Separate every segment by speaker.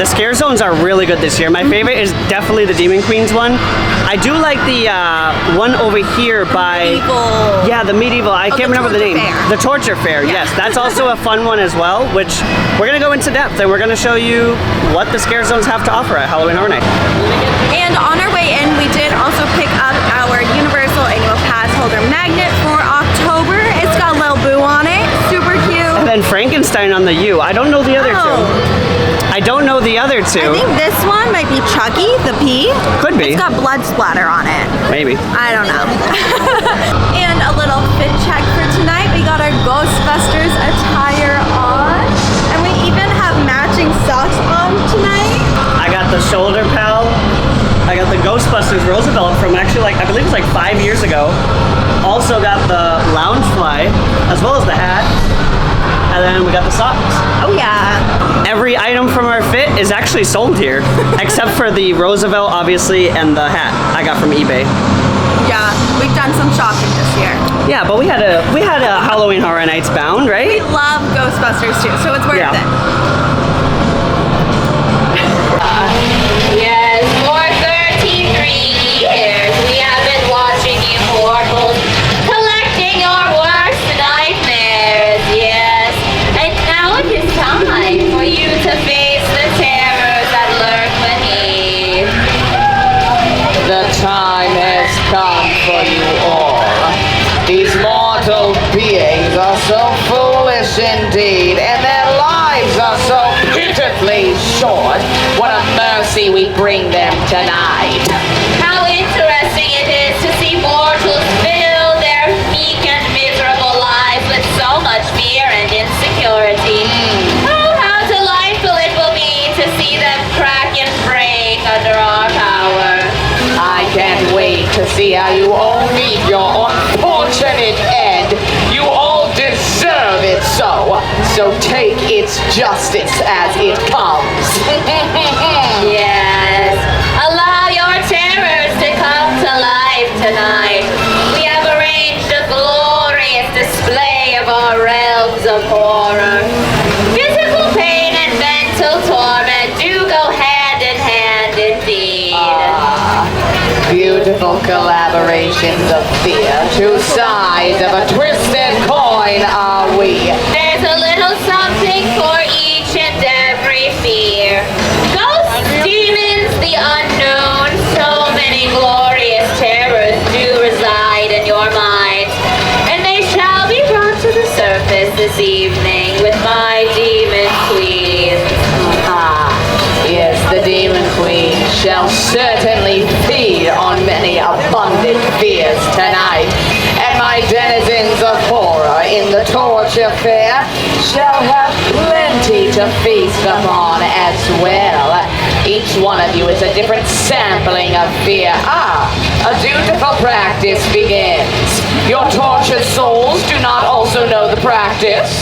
Speaker 1: scare zones are really good this year. My favorite is definitely the Demon Queens one. I do like the one over here by...
Speaker 2: Medieval.
Speaker 1: Yeah, the medieval. I can't remember the name.
Speaker 2: Fair.
Speaker 1: The Torture Fair, yes. That's also a fun one as well, which we're going to go into depth and we're going to show you what the scare zones have to offer at Halloween Horror Night.
Speaker 2: And on our way in, we did also pick up our Universal Annual Pass holder magnet for October. It's got a little boo on it. Super cute.
Speaker 1: And then Frankenstein on the U. I don't know the other two. I don't know the other two.
Speaker 2: I think this one might be Chucky, the P.
Speaker 1: Could be.
Speaker 2: It's got blood splatter on it.
Speaker 1: Maybe.
Speaker 2: I don't know. And a little fit check for tonight. We got our Ghostbusters attire on. And we even have matching socks on tonight.
Speaker 1: I got the shoulder pal. I got the Ghostbusters Roosevelt from actually I believe it's like 5 years ago. Also got the lounge fly, as well as the hat. And then we got the socks.
Speaker 2: Oh yeah.
Speaker 1: Every item from our fit is actually sold here, except for the Roosevelt, obviously, and the hat I got from eBay.
Speaker 2: Yeah, we've done some shopping this year.
Speaker 1: Yeah, but we had a Halloween Horror Nights bound, right?
Speaker 2: We love Ghostbusters too, so it's worth it.
Speaker 3: Yes, for 33 years we have been watching you mortals, collecting your worst nightmares, yes. And now it is time for you to face the terrors that lurk beneath.
Speaker 4: The time has come for you all. These mortal beings are so foolish indeed, and their lives are so pitifully short. What a mercy we bring them tonight.
Speaker 3: How interesting it is to see mortals fill their meek and miserable lives with so much fear and insecurity. Oh, how delightful it will be to see them crack and break under our power.
Speaker 4: I can't wait to see how you all meet your unfortunate end. You all deserve it so. So take its justice as it comes.
Speaker 3: Yes, allow your terrors to come to life tonight. We have arranged a glorious display of our realms of horror. Physical pain and mental torment do go hand in hand indeed.
Speaker 4: Beautiful collaborations of fear. Two sides of a twisted coin are we.
Speaker 3: There's a little something for each and every fear. Ghosts, demons, the unknown, so many glorious terrors do reside in your mind. And they shall be brought to the surface this evening with my demon queen.
Speaker 4: Yes, the Demon Queen shall certainly feed on many abundant fears tonight, and my denizens of horror in the Torture Fair shall have plenty to feast upon as well. Each one of you is a different sampling of fear. A dutiful practice begins. Your tortured souls do not also know the practice.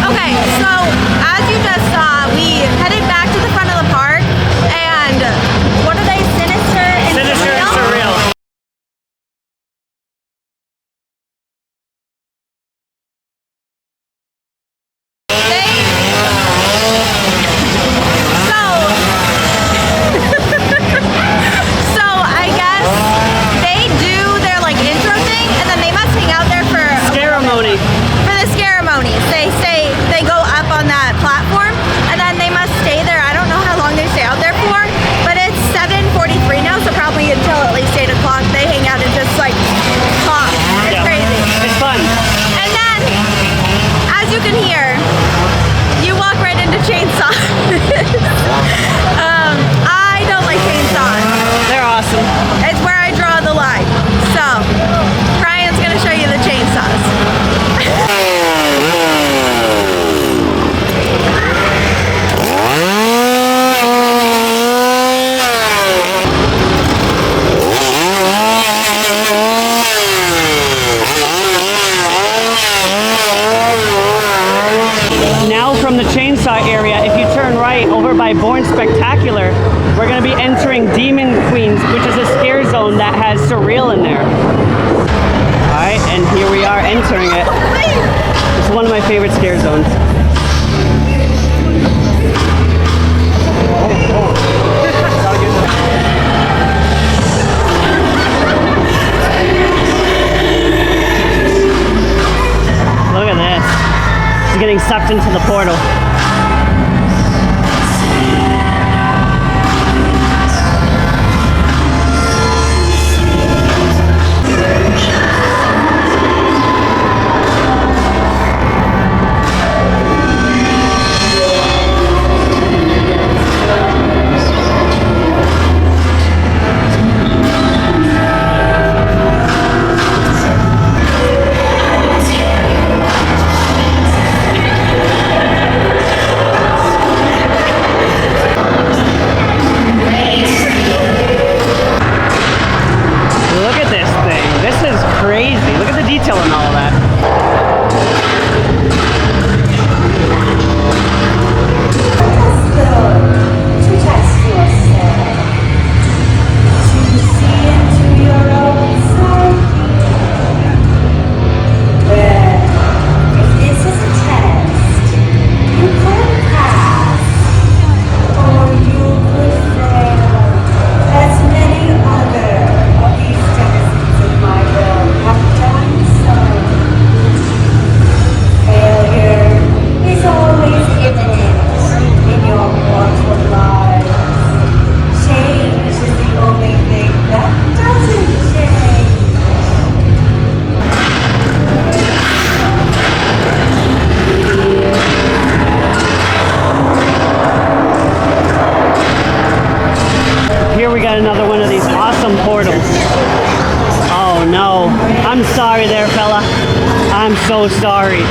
Speaker 2: Okay, so as you just saw, we headed back to the front of the park, and what are they? Sinister and
Speaker 1: Sinister and surreal.
Speaker 2: So I guess they do their intro thing, and then they must hang out there for
Speaker 1: Ceremony.
Speaker 2: for the ceremonies. They go up on that platform, and then they must stay there. I don't know how long they stay out there for, but it's 7:43 now, so probably until at least 8 o'clock they hang out and just talk. It's
Speaker 1: Yeah.
Speaker 2: crazy.
Speaker 1: It's fun.
Speaker 2: And then, as you can hear, you walk right into chainsaws. I don't like chainsaws.
Speaker 1: They're awesome.
Speaker 2: It's where I draw the line. So, Bryen's gonna show you the chainsaws.
Speaker 1: Now from the chainsaw area, if you turn right over by Born Spectacular, we're going to be entering Demon Queens, which is a scare zone that has surreal in there. Alright, and here we are entering it. It's one of my favorite scare zones. Look at this. He's getting sucked into the portal. Another one of these awesome portals. Oh no, I'm sorry there, fella. I'm so sorry.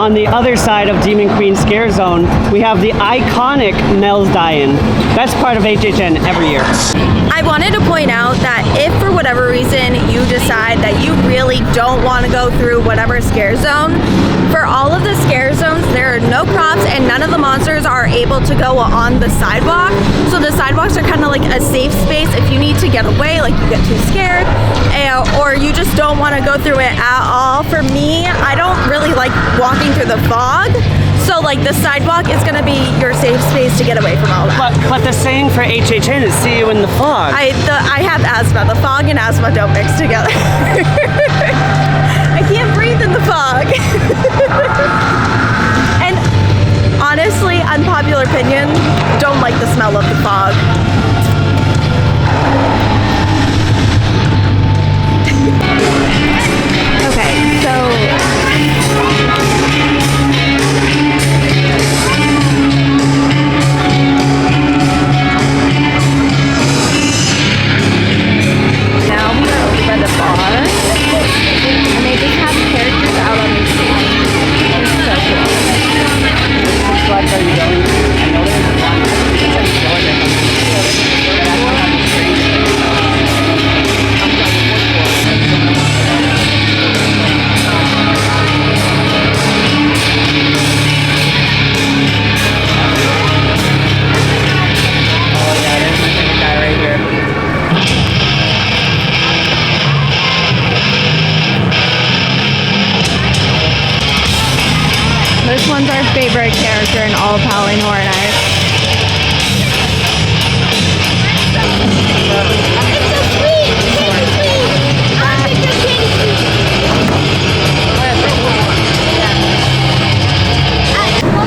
Speaker 1: On the other side of Demon Queen Scare Zone, we have the iconic Mel's Die-In. That's part of HHN every year.
Speaker 2: I wanted to point out that if for whatever reason you decide that you really don't want to go through whatever scare zone, for all of the scare zones there are no props and none of the monsters are able to go on the sidewalk. So the sidewalks are kind of like a safe space if you need to get away, like you get too scared, or you just don't want to go through it at all. For me, I don't really like walking through the fog. So like the sidewalk is gonna be your safe space to get away from all that.
Speaker 1: But the saying for HHN is see you in the fog.
Speaker 2: I have asthma. The fog and asthma don't mix together. I can't breathe in the fog. And honestly, unpopular opinion, don't like the smell of the fog. Okay, so now we are over by the bar, and they just have characters out on the stage. It's so cool.
Speaker 1: Which flight are you going? I know there's one. It's in Florida.
Speaker 2: one's our favorite character in all of Halloween Horror Nights. It's so sweet! Candy sweet! I think they're candy sweet!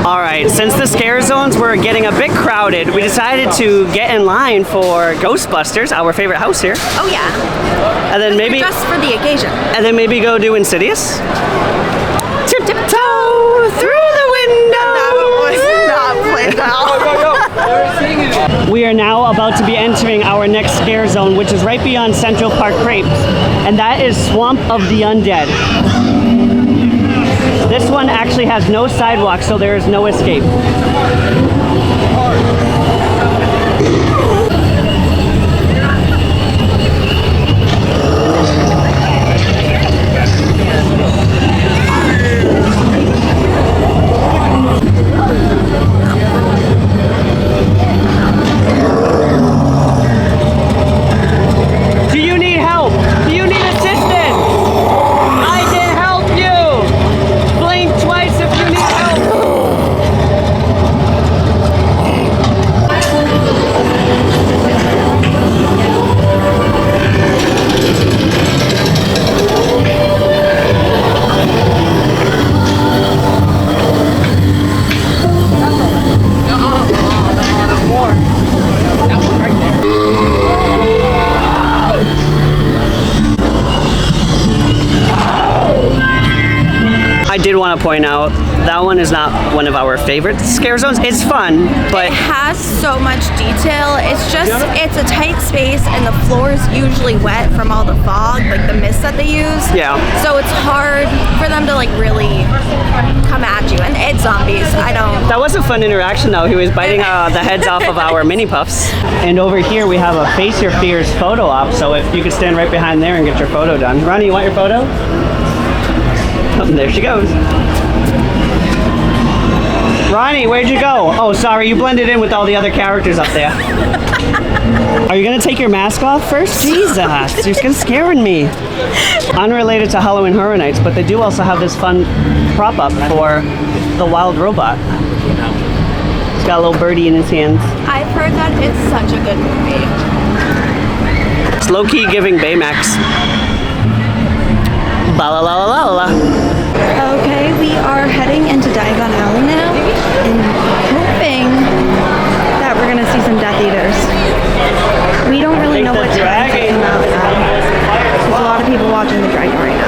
Speaker 1: All right, since the scare zones were getting a bit crowded, we decided to get in line for Ghostbusters, our favorite house here,
Speaker 2: Oh yeah,
Speaker 1: and then maybe
Speaker 2: just for the occasion.
Speaker 1: go do Insidious. Tiptoe through the window.
Speaker 2: That was not played out.
Speaker 1: We are now about to be entering our next scare zone, which is right beyond Central Park Crepes, and that is Swamp of the Undead. This one actually has no sidewalk, so there is no escape. Do you need help? Do you need assistance? I can help you! Blink twice if you need help! I did want to point out that one is not one of our favorite scare zones. It's fun, but
Speaker 2: It has so much detail. It's a tight space, and the floor is usually wet from all the fog, like the mist that they use.
Speaker 1: Yeah.
Speaker 2: So it's hard for them to like really come at you. And it's zombies.
Speaker 1: that was a fun interaction though. He was biting the heads off of our mini puffs. And over here we have a Face Your Fears photo op, so if you could stand right behind there and get your photo done. Ronnie, you want your photo? Oh, there she goes. Ronnie, where'd you go? Oh, sorry, you blended in with all the other characters up there. Are you gonna take your mask off first? Jesus, you're just scaring me. Unrelated to Halloween Horror Nights, but they do also have this fun prop up for the wild robot. He's got a little birdie in his hands.
Speaker 2: I've heard that it's such a good movie.
Speaker 1: It's low-key giving Baymax. Ba la la la la la.
Speaker 2: Okay, we are heading into Diagon Alley now and hoping that we're gonna see some Death Eaters. We don't really know what time to come out now. There's a lot of people watching the dragon right now.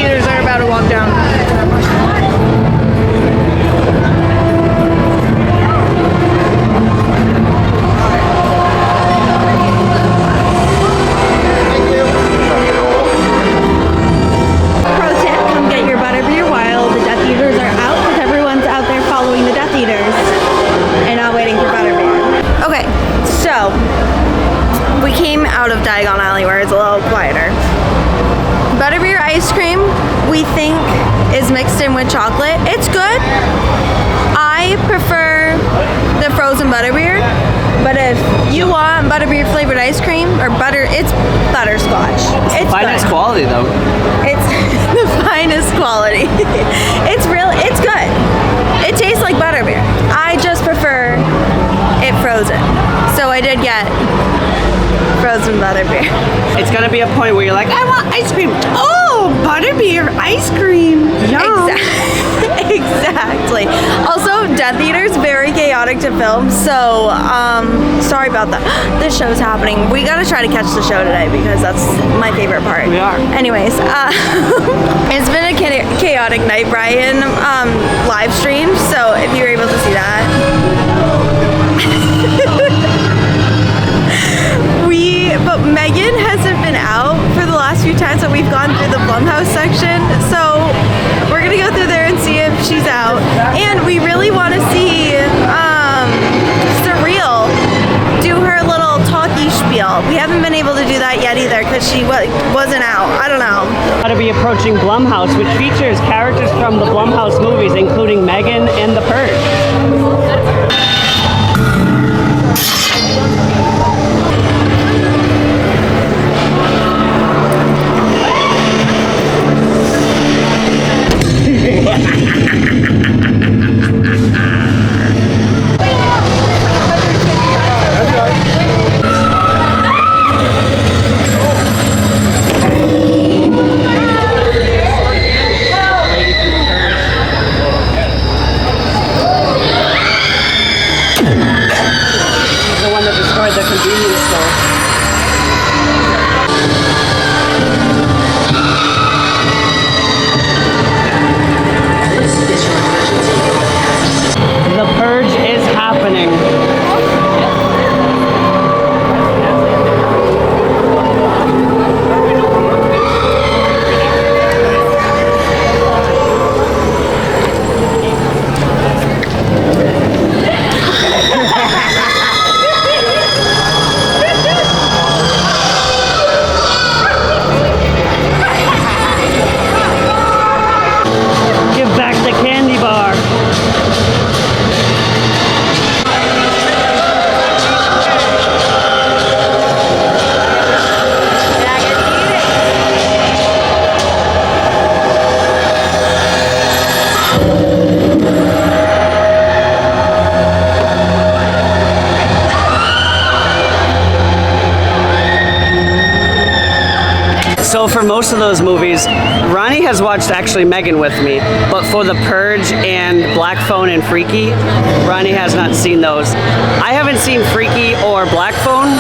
Speaker 2: Eaters are about to walk down. Pro tip, come get your butterbeer while the Death Eaters are out, because everyone's out there following the Death Eaters and not waiting for butterbeer. Okay, so we came out of Diagon Alley where it's a little quieter. Butterbeer ice cream, we think, is mixed in with chocolate. It's good. I prefer the frozen butterbeer, but if you want butterbeer flavored ice cream, or it's butterscotch. It's
Speaker 1: Finest
Speaker 2: good.
Speaker 1: quality though.
Speaker 2: It's the finest quality. It's good. It tastes like butterbeer. I just prefer it frozen. So I did get frozen butterbeer.
Speaker 1: It's gonna be a point where you're like, I want ice cream. Oh, butterbeer ice cream. Yum.
Speaker 2: Exactly. Also, Death Eaters, very chaotic to film, so sorry about that. This show's happening. We gotta try to catch the show today because that's my favorite part.
Speaker 1: We are.
Speaker 2: Anyways, it's been a chaotic night, Bryen live streamed, so if you were able to see that. But Megan hasn't been out for the last few times that we've gone through the Blumhouse section, so we're gonna go through there and see if she's out. And we really want to see Surreal do her little talkie spiel. We haven't been able to do that yet either because she wasn't out. I don't know.
Speaker 1: Gotta be approaching Blumhouse, which features characters from the Blumhouse movies, including Megan and The Purge. The one that destroyed the convenience store. The Purge is happening. Give back the candy bar. So for most of those movies, Ronnie has watched actually Megan with me, but for The Purge and Black Phone and Freaky, Ronnie has not seen those. I haven't seen Freaky or Black Phone.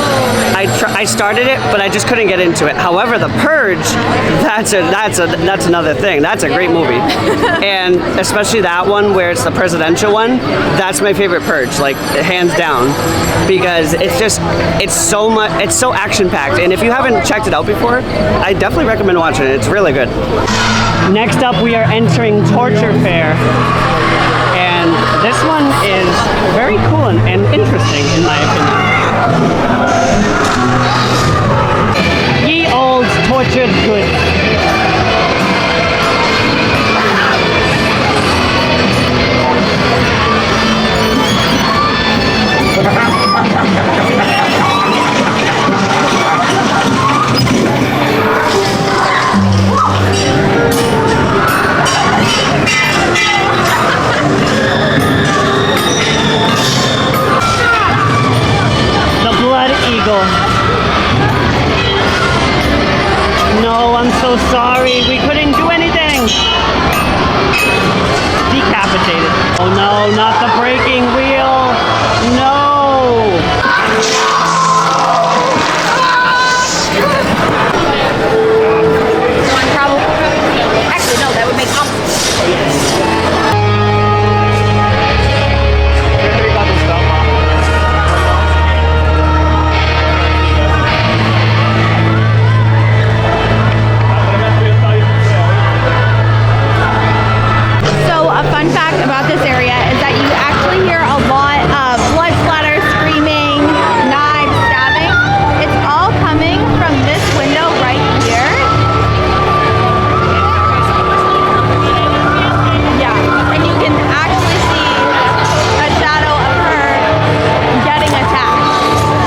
Speaker 1: I started it, but I just couldn't get into it. However, The Purge, that's another thing. That's a great movie, and especially that one where it's the presidential one. That's my favorite Purge, like hands down, because it's so action packed. And if you haven't checked it out before, I definitely recommend watching it. It's really good. Next up, we are entering Torture Fair. And this one is very cool and interesting, in my opinion. Ye old tortured goods. No, I'm so sorry. We couldn't do anything. Decapitated. Oh no, not the breaking wheel. No.
Speaker 3: Probably.
Speaker 2: about this area is that you actually hear a lot of blood splatter, screaming, knives, stabbing. It's all coming from this window right here. Yeah, and you can actually see a shadow of her getting attacked.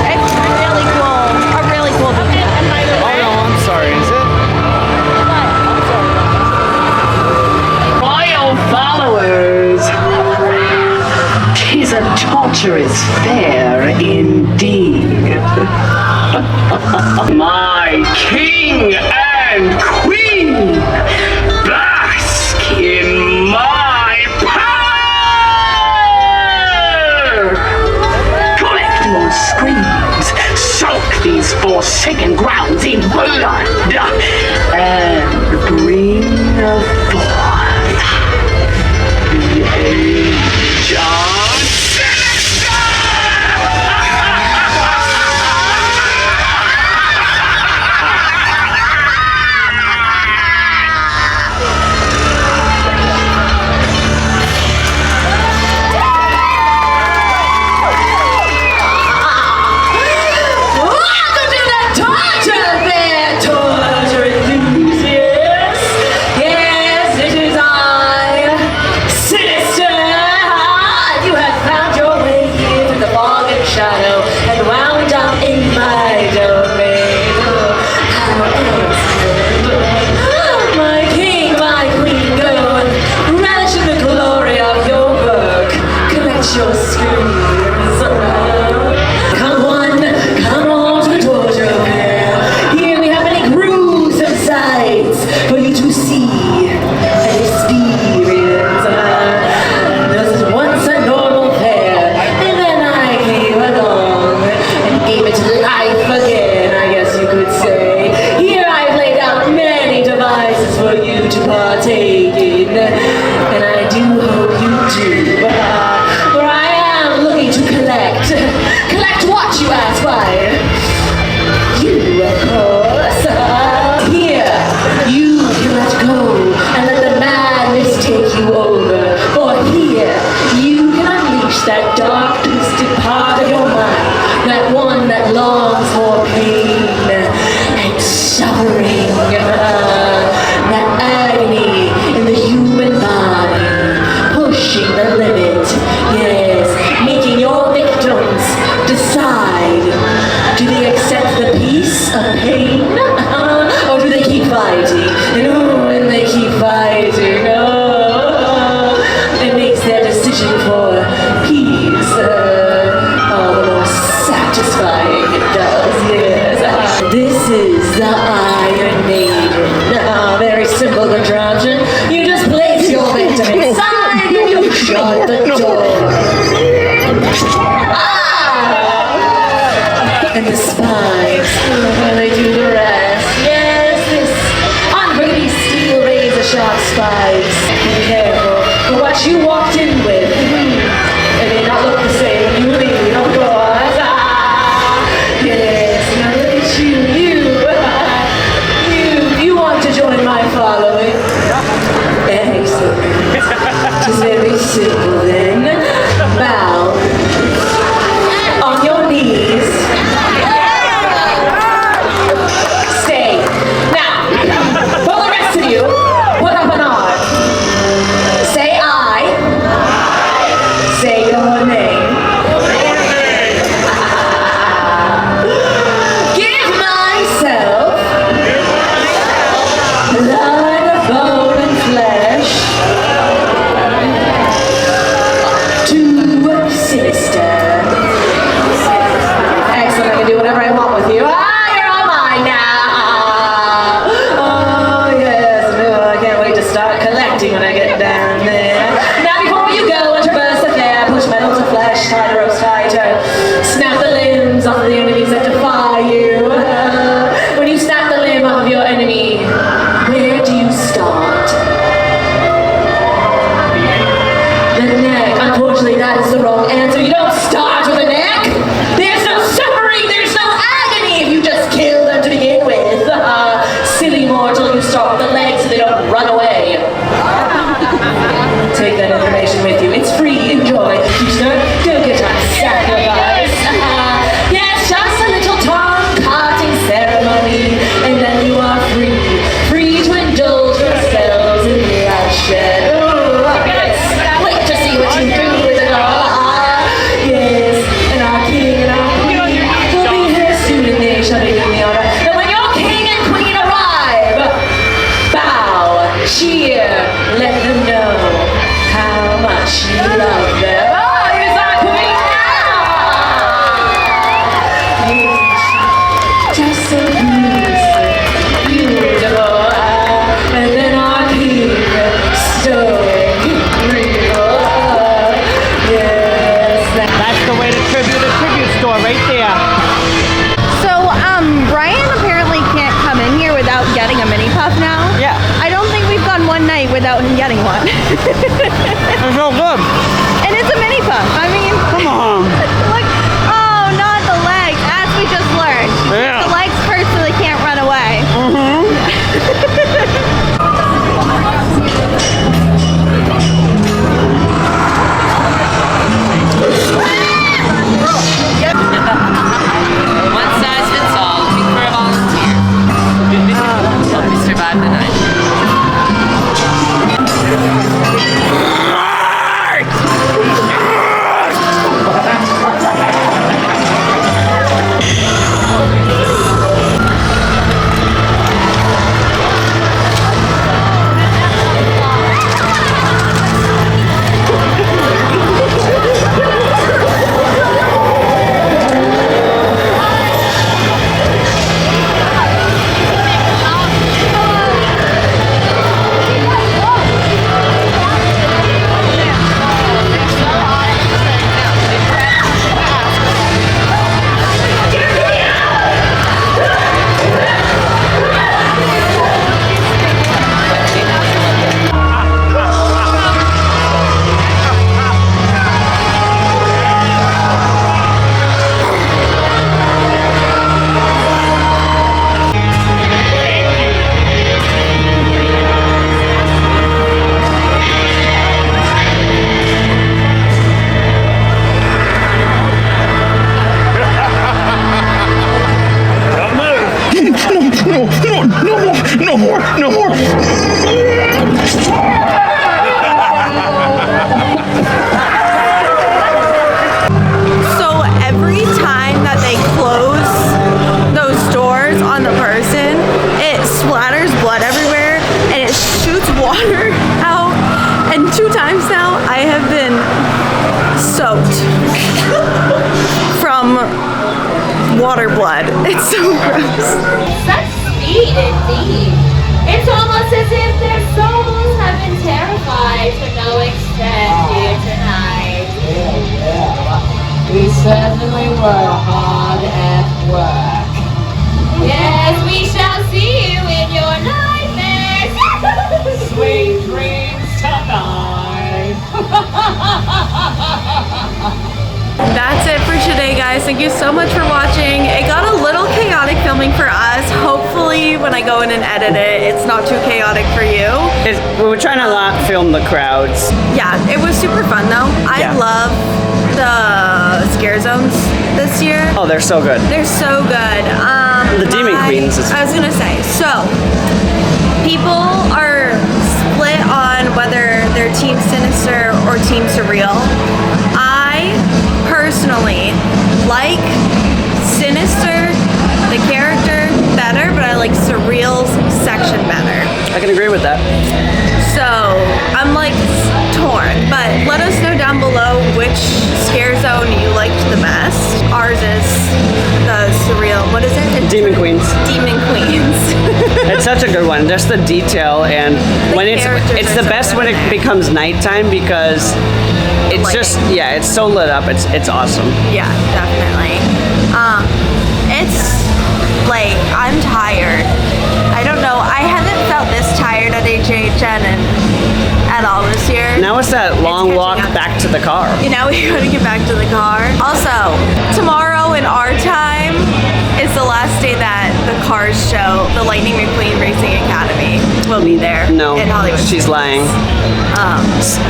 Speaker 2: It's really cool, a really cool detail.
Speaker 5: Oh no, I'm sorry, is it?
Speaker 4: Royal followers, 'tis a torturous fare indeed. My king and queen bask in my power! Collect more screams, soak these forsaken grounds in blood, and bring forth the age of sinister!
Speaker 3: Welcome to the torture fair, torture enthusiasts. Yes, it is I, Sinister. You have found your way here to the fog and shadow and wound up in my domain. How else could my king, my queen, go and relish in the glory of your work? Collect your screams. Come on to the torture fair. Here we have many gruesome sights for you to see and experience. This is once a normal fair, and then I came along and gave it life again, I guess you could say. Here I've laid out many devices for you to partake in, and I do hope you do. For I am looking to collect what, you ask? Why? You, of course. Here, you can let go and let the madness take you over. For here, you can unleash that dark, twisted part of your mind, that one that longs for pain and suffering, that agony in the human body, pushing the limit, yes, making your victims decide, do they accept the peace of pain, or do they keep fighting? And when they keep fighting, it makes their decision for peace all the more satisfying. It does, yes. This is the Iron Maiden. Very simple contraption. You just place your victim inside and you shut the door. And the spikes, they do the rest. Yes, this unbreathing steel razor sharp spikes. Be careful for what you walked in with. It may not look the same when you leave, of course. Yes, now look at you want to join my following? Excellent. It's very simple then. Bow on your knees. Stay. Now, for the rest of you, put up an arm. Say I. Say your name. Give myself blood, bone, and flesh to Sinister. Excellent, I can do whatever I want with you. You're all mine now. Oh, yes. Oh, I can't wait to start collecting when I get down there. Now, before you go and traverse the fair, push metal to flesh, tie the ropes tighter, snap the limbs off of the enemies that defy you. When you snap the limb off of your enemy, where do you start? The neck. Unfortunately, that is the wrong answer. You don't start with the neck. There's no suffering. There's no agony if you just kill them to begin with. Silly mortal, you start with the legs so they don't run away.
Speaker 4: cheer. Let them know how much you love them. Oh, here's our queen now. Just so beautiful. And then our king, stoic, real. Yes,
Speaker 1: That's the way to tribute a tribute store right there.
Speaker 2: So, Bryen apparently can't come in here without getting a mini puff now.
Speaker 1: Yeah.
Speaker 2: I don't think we've gone one night without him getting one.
Speaker 1: It's so good.
Speaker 2: And it's a mini puff. I mean,
Speaker 1: Come on.
Speaker 2: look. Oh, not the legs, as we just learned.
Speaker 1: Yeah.
Speaker 2: The legs first so they can't run away.
Speaker 4: one size fits all. Looking for a volunteer. Help me survive the night.
Speaker 6: No more.
Speaker 2: So every time that they close those doors on the person, it splatters blood everywhere and it shoots water out. And 2 times now, I have been soaked from water blood. It's so gross.
Speaker 3: Such speed indeed. It's almost as if their souls have been terrified to no extent here tonight.
Speaker 4: We certainly were hard at work.
Speaker 3: Yes, we shall see you in your nightmares.
Speaker 4: Sweet dreams tonight.
Speaker 2: That's it for today, guys. Thank you so much for watching. It got a little chaotic filming for us. Hopefully when I go in and edit it, it's not too chaotic for you.
Speaker 1: We were trying to not film the crowds.
Speaker 2: Yeah, it was super fun though. I
Speaker 1: Yeah.
Speaker 2: love the scare zones this year.
Speaker 1: Oh, they're so good.
Speaker 2: They're so good.
Speaker 1: The Demon Queens is-
Speaker 2: I was gonna say, so people are split on whether they're Team Sinister or Team Surreal. I personally like Sinister, the character, better, but I like Surreal's section better.
Speaker 1: I can agree with that.
Speaker 2: So I'm like torn, but let us know down below which scare zone you liked the best. Ours is the Surreal, what is it?
Speaker 1: Demon Queens.
Speaker 2: Demon Queens.
Speaker 1: It's such a good one. Just the detail and when it's
Speaker 2: characters
Speaker 1: the
Speaker 2: are so
Speaker 1: best
Speaker 2: good
Speaker 1: when
Speaker 2: in
Speaker 1: it
Speaker 2: there.
Speaker 1: becomes nighttime because it's
Speaker 2: lighting.
Speaker 1: just it's so lit up. It's awesome.
Speaker 2: Yeah, definitely. It's like I'm tired. I don't know. I haven't felt this tired at HHN and at all this year.
Speaker 1: Now it's that long
Speaker 2: catching
Speaker 1: walk
Speaker 2: up.
Speaker 1: back to the car.
Speaker 2: You know, we gotta get back to the car. Also, tomorrow in our time is the last day that the Cars show, the Lightning McQueen Racing Academy, will be there
Speaker 1: No,
Speaker 2: in Hollywood.
Speaker 1: she's lying.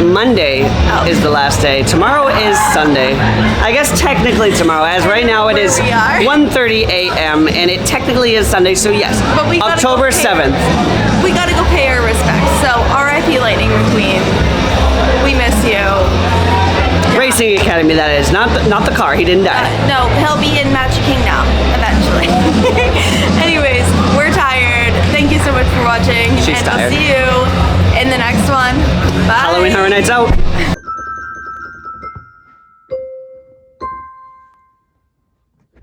Speaker 1: Monday
Speaker 2: Oh.
Speaker 1: is the last day. Tomorrow is Sunday. I guess technically tomorrow, as right now it is
Speaker 2: Where we are.
Speaker 1: 1:30 a.m. and it technically is Sunday. So yes,
Speaker 2: But we gotta go
Speaker 1: October
Speaker 2: pay-
Speaker 1: 7th.
Speaker 2: We gotta go pay our respects. So R.I.P. Lightning McQueen. We miss you.
Speaker 1: Racing Academy, that is not the car. He didn't die.
Speaker 2: No, he'll be in Magic Kingdom eventually. Anyways, we're tired. Thank you so much for watching.
Speaker 1: She's
Speaker 2: and
Speaker 1: tired.
Speaker 2: we'll see you in the next one. Bye.
Speaker 1: Halloween Horror Nights out.